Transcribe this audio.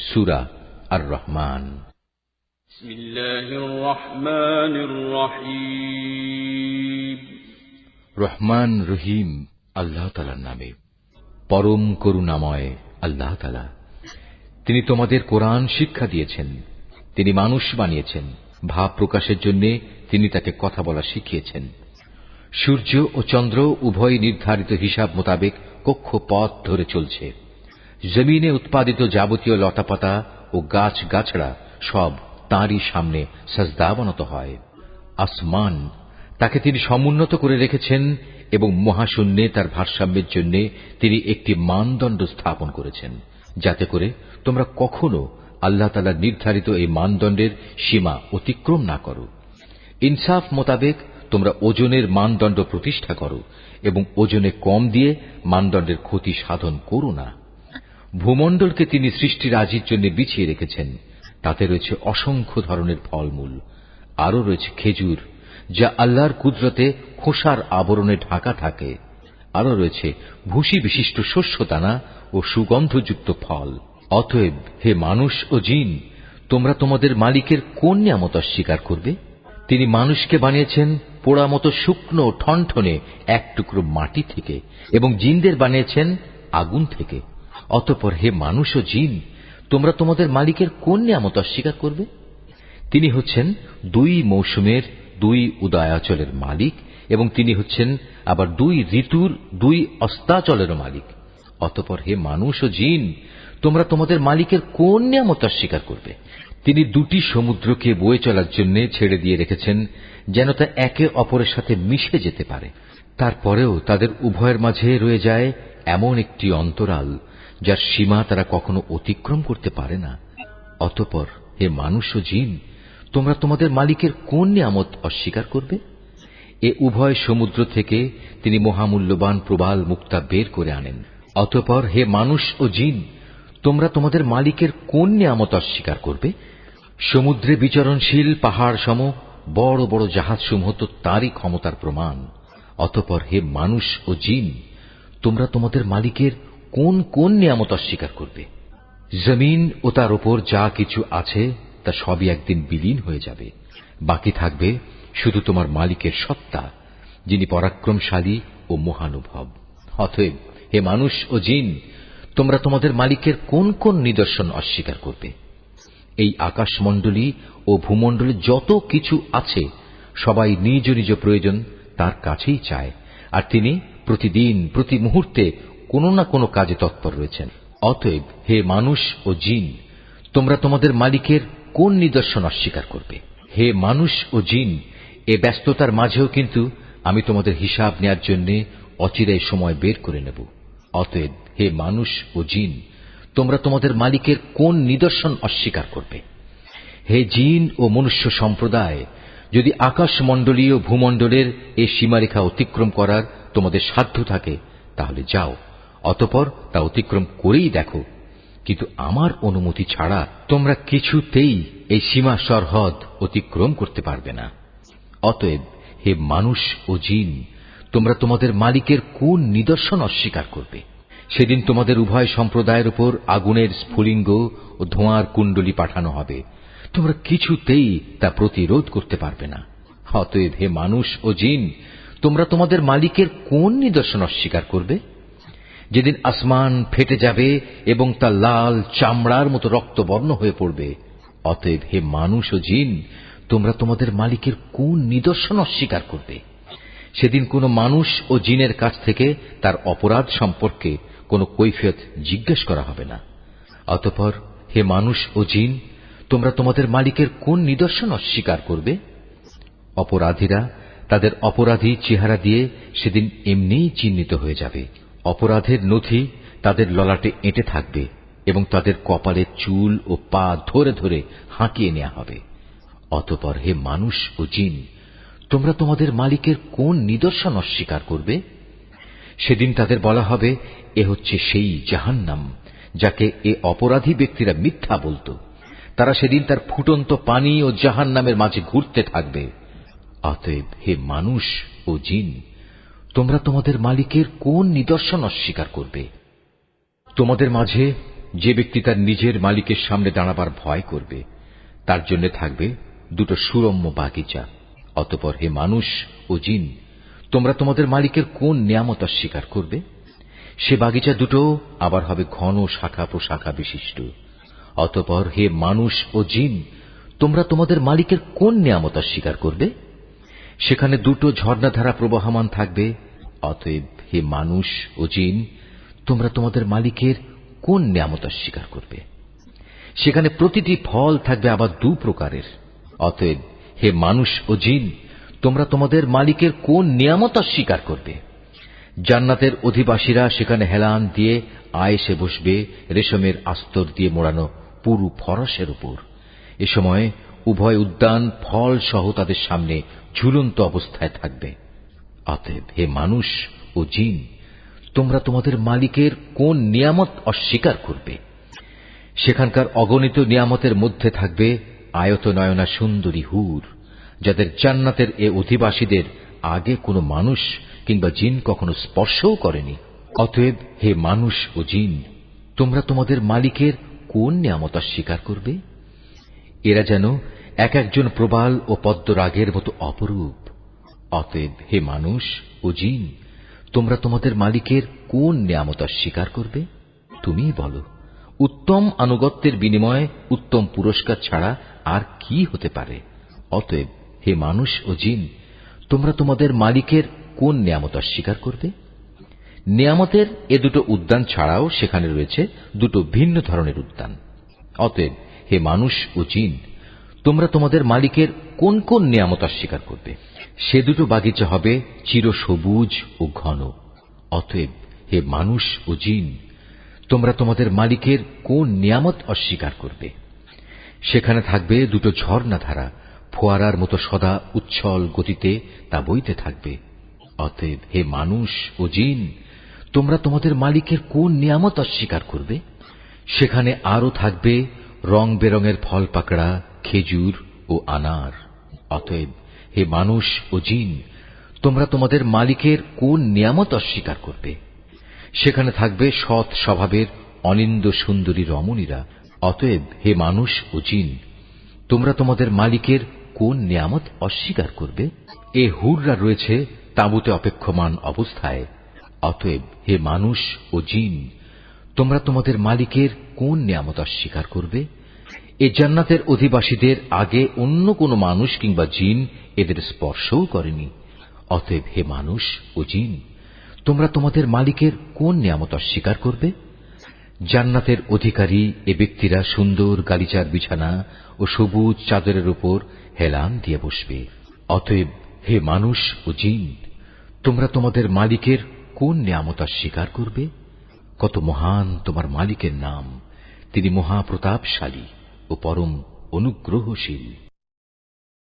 সূরা আর রহমান। বিসমিল্লাহির রহমানির রহিম। রহমান রহিম আল্লাহ তাআলার নামে। পরম করুণাময় আল্লাহ তাআলা। তিনি তোমাদের কোরআন শিক্ষা দিয়েছেন, তিনি মানুষ বানিয়েছেন, ভাব প্রকাশের জন্য তিনি তাকে কথা বলা শিখিয়েছেন। সূর্য ও চন্দ্র উভয় নির্ধারিত হিসাব মোতাবেক কক্ষপথ ধরে চলছে। জমিনে উৎপাদিত যাবতীয় লতাপাতা ও গাছ গাছড়া সব তাঁরই সামনে সাজদাবনত হয়। আসমান তাকে তিনি সমুন্নত করে রেখেছেন এবং মহাশূন্যে তার ভারসাম্যের জন্য তিনি একটি মানদণ্ড স্থাপন করেছেন, যাতে করে তোমরা কখনো আল্লাহ তাআলার নির্ধারিত এই মানদণ্ডের সীমা অতিক্রম না করো। ইনসাফ মোতাবেক তোমরা ওজনের মানদণ্ড প্রতিষ্ঠা করো এবং ওজনে কম দিয়ে মানদণ্ডের ক্ষতি সাধন করো না। ভূমণ্ডলকে তিনি সৃষ্টিরাজির জন্য বিছিয়ে রেখেছেন, তাতে রয়েছে অসংখ্য ধরনের ফলমূল, আরও রয়েছে খেজুর যা আল্লাহর কুদরতে খোসার আবরণে ঢাকা থাকে, আরও রয়েছে ভুসি বিশিষ্ট শস্যদানা ও সুগন্ধযুক্ত ফল। অতএব হে মানুষ ও জিন, তোমরা তোমাদের মালিকের কোন নিয়ামত অস্বীকার করবে? তিনি মানুষকে বানিয়েছেন পোড়া মতো শুকনো ঠনঠনে এক টুকরো মাটি থেকে এবং জিনদের বানিয়েছেন আগুন থেকে। অতঃপর হে মানুষ ও জিন, তোমরা তোমাদের মালিকের কোন নিয়ামত অস্বীকার করবে? তিনি হচ্ছেন দুই মৌসুমের দুই উদয়াচলের মালিক এবং তিনি হচ্ছেন আবার দুই ঋতুর দুই অস্তাচলেরও মালিক। অতঃপর হে মানুষ ও জিন, তোমরা তোমাদের মালিকের কোন নিয়ামত অস্বীকার করবে? তিনি দুটি সমুদ্রকে বয়ে চলার জন্য ছেড়ে দিয়ে রেখেছেন যেন তা একে অপরের সাথে মিশে যেতে পারে। তারপরেও তাদের উভয়ের মাঝে রয়ে যায় এমন একটি অন্তরাল যার সীমা তারা কখনো অতিক্রম করতে পারে না। অতঃপর হে মানুষ ও জিন, তোমরা তোমাদের মালিকের কোন নিয়ামত অস্বীকার করবে? এ উভয় সমুদ্র থেকে তিনি মহামূল্যবান প্রবাল মুক্তা বের করে আনেন। অতঃপর হে মানুষ ও জিন, তোমরা তোমাদের মালিকের কোন নিয়ামত অস্বীকার করবে? সমুদ্রে বিচরণশীল পাহাড় সম বড় বড় জাহাজসমূহ তো তারই ক্ষমতার প্রমাণ। অতঃপর হে মানুষ ও জিন, তোমরা তোমাদের মালিকের কোন কোন নিয়ামত অস্বীকার করবে? জমিন ও তার উপর যা কিছু আছে তা সবই একদিন বিলীন হয়ে যাবে, বাকি থাকবে শুধু তোমার মালিকের সত্তা, যিনি পরাক্রমশালী ও মহানুভব। অতএব হে মানুষ ও জিন, তোমরা তোমাদের মালিকের কোন কোন নিদর্শন অস্বীকার করবে? এই আকাশমণ্ডলী ও ভূমণ্ডলে যত কিছু আছে সবাই নিজ নিজ প্রয়োজন তার কাছেই চায়, আর তিনি প্রতিদিন প্রতি মুহূর্তে কোনো না কোনো কাজে তৎপর রয়েছেন। অতএব হে মানুষ ও জিন, তোমরা তোমাদের মালিকের কোন নিদর্শন অস্বীকার করবে? হে মানুষ ও জিন, এ ব্যস্ততার মাঝেও কিন্তু আমি তোমাদের হিসাব নেয়ার জন্য অচিরেই সময় বের করে নেব। অতএব হে মানুষ ও জিন, তোমরা তোমাদের মালিকের কোন নিদর্শন অস্বীকার করবে? হে জিন ও মনুষ্য সম্প্রদায়, যদি আকাশমণ্ডলীয় ভূমণ্ডলের এই সীমারেখা অতিক্রম করার তোমাদের সাধ্য থাকে তাহলে যাও, অতঃপর তা অতিক্রম করেই দেখো, কিন্তু আমার অনুমতি ছাড়া তোমরা কিছুতেই এই সীমা সরহদ অতিক্রম করতে পারবে না। অতএব হে মানুষ ও জিন, তোমরা তোমাদের মালিকের কোন নিদর্শন অস্বীকার করবে? সেদিন তোমাদের উভয় সম্প্রদায়ের উপর আগুনের স্ফুলিঙ্গ ও ধোঁয়ার কুণ্ডলী পাঠানো হবে, তোমরা কিছুতেই তা প্রতিরোধ করতে পারবে না। অতএব হে মানুষ ও জিন, তোমরা তোমাদের মালিকের কোন নিদর্শন অস্বীকার করবে? যেদিন আসমান ফেটে যাবে এবং তা লাল চামড়ার মতো রক্তবর্ণ হয়ে পড়বে। অতএব হে মানুষ ও জিন, তোমরা তোমাদের মালিকের কোন নিদর্শন অস্বীকার করবে? সেদিন কোনো মানুষ ও জিনের কাছ থেকে তার অপরাধ সম্পর্কে কোনো কৈফিয়ত জিজ্ঞেস করা হবে না। অতঃপর হে মানুষ ও জিন, তোমরা তোমাদের মালিকের কোন নিদর্শন অস্বীকার করবে? অপরাধীরা তাদের অপরাধী চেহারা দিয়ে সেদিন এমনিই চিহ্নিত হয়ে যাবে। অপরাধের নথি তাদের ললাটে এঁটে থাকবে এবং তাদের কপালের চুল ও পা ধরে ধরে হাঁকিয়ে নেওয়া হবে। অতঃপর হে মানুষ ও জিন, তোমরা তোমাদের মালিকের কোন নিদর্শন অস্বীকার করবে? সেদিন তাদের বলা হবে, এ হচ্ছে সেই জাহান্নাম যাকে এ অপরাধী ব্যক্তিরা মিথ্যা বলত। তারা সেদিন তার ফুটন্ত পানি ও জাহান্নামের মাঝে ঘুরতে থাকবে। অতএব হে মানুষ ও জিন, তোমরা তোমাদের মালিকের কোন নিদর্শন অস্বীকার করবে? তোমাদের মাঝে যে ব্যক্তি তার নিজের মালিকের সামনে দাঁড়াবার ভয় করবে তার জন্য থাকবে দুটো সুরম্য বাগিচা। অতঃপর হে মানুষ ও জিন, তোমরা তোমাদের মালিকের কোন নিয়ামত অস্বীকার করবে? সে বাগিচা দুটো আবার হবে ঘন শাখা প্রশাখা বিশিষ্ট। অতঃপর হে মানুষ ও জিন, তোমরা তোমাদের মালিকের কোন নিয়ামত অস্বীকার করবে? সেখানে দুটো ঝর্ণাধারা প্রবাহমান থাকবে। অতএব হে মানুষ ও জিন, তোমরা তোমাদের মালিকের কোন নিয়ামত অস্বীকার করবে? সেখানে প্রতিটি ফল থাকবে আবার দু প্রকারের। অতএব হে মানুষ ও জিন, তোমরা তোমাদের মালিকের কোন নিয়ামত অস্বীকার করবে? জান্নাতের অধিবাসীরা সেখানে হেলান দিয়ে আয়েসে বসবে রেশমের আস্তর দিয়ে মোড়ানো পুরু ফরসের উপর। এ সময় উভয় উদ্যান ফল সহ তাদের সামনে ঝুলন্ত অবস্থায় থাকবে। অতএব হে মানুষ ও জিন, তোমরা তোমাদের মালিকের কোন নিয়ামত অস্বীকার করবে? সেখানকার অগণিত নিয়ামতের মধ্যে থাকবে আয়তনয়না সুন্দরী হুর, যাদের জান্নাতের এ অধিবাসীদের আগে কোনো মানুষ কিংবা জিন কখনো স্পর্শও করেনি। অতএব হে মানুষ ও জিন, তোমরা তোমাদের মালিকের কোন নিয়ামত অস্বীকার করবে? এরা যেন এক একজন প্রবাল ও পদ্মরাগের মতো অপরূপ। অতএব হে মানুষ ও জিন, তোমরা তোমাদের মালিকের কোন নিয়ামত অস্বীকার করবে? তুমিই বলো। উত্তম আনুগত্যের বিনিময়ে উত্তম পুরস্কার ছাড়া আর কি হতে পারে? অতএব হে মানুষ ও জিন, তোমরা তোমাদের মালিকের কোন নিয়ামত অস্বীকার করবে? নিয়ামতের এ দুটো উদ্যান ছাড়াও সেখানে রয়েছে দুটো ভিন্ন ধরনের উদ্যান। অতএব হে মানুষ ও জিন, তোমরা তোমাদের মালিকের কোন কোন নিয়ামত অস্বীকার করবে? সে দুটো বাগিচা হবে চিরসবুজ ও ঘন। অতএব হে মানুষ ও জিন, তোমরা তোমাদের মালিকের কোন নিয়ামত অস্বীকার করবে? সেখানে থাকবে দুটো ঝর্ণাধারা, ফোয়ারার মতো সদা উচ্ছল গতিতে তা বইতে থাকবে। অতএব হে মানুষ ও জিন, তোমরা তোমাদের মালিকের কোন নিয়ামত অস্বীকার করবে? সেখানে আরো থাকবে রং বেরঙের ফল পাকড়া, খেজুর ও আনার। অতএব হে মানুষ ও জিন, তোমরা তোমাদের মালিকের কোন নিয়ামত অস্বীকার করবে? সেখানে থাকবে সৎ স্বভাবের অনিন্দ সুন্দরী রমণীরা। অতএব হে মানুষ ও জিন, তোমরা তোমাদের মালিকের কোন নিয়ামত অস্বীকার করবে? এ হুররা রয়েছে তাঁবুতে অপেক্ষমান অবস্থায়। অতএব হে মানুষ ও জিন, তোমরা তোমাদের মালিকের কোন নিয়ামত অস্বীকার করবে? এ জান্নাতের অধিবাসীদের আগে অন্য কোন মানুষ কিংবা জিন এদের স্পর্শও করেনি। অতএব হে মানুষ ও জিন, তোমরা তোমাদের মালিকের কোন নিয়ামত অস্বীকার করবে? জান্নাতের অধিকারী এ ব্যক্তিরা সুন্দর গালিচার বিছানা ও সবুজ চাদরের উপর হেলান দিয়ে বসবে। অতএব হে মানুষ ও জিন, তোমরা তোমাদের মালিকের কোন নিয়ামত অস্বীকার করবে? কত মহান তোমার মালিকের নাম! তিনি মহাপ্রতাপশালী ও পরম অনুগ্রহশীল।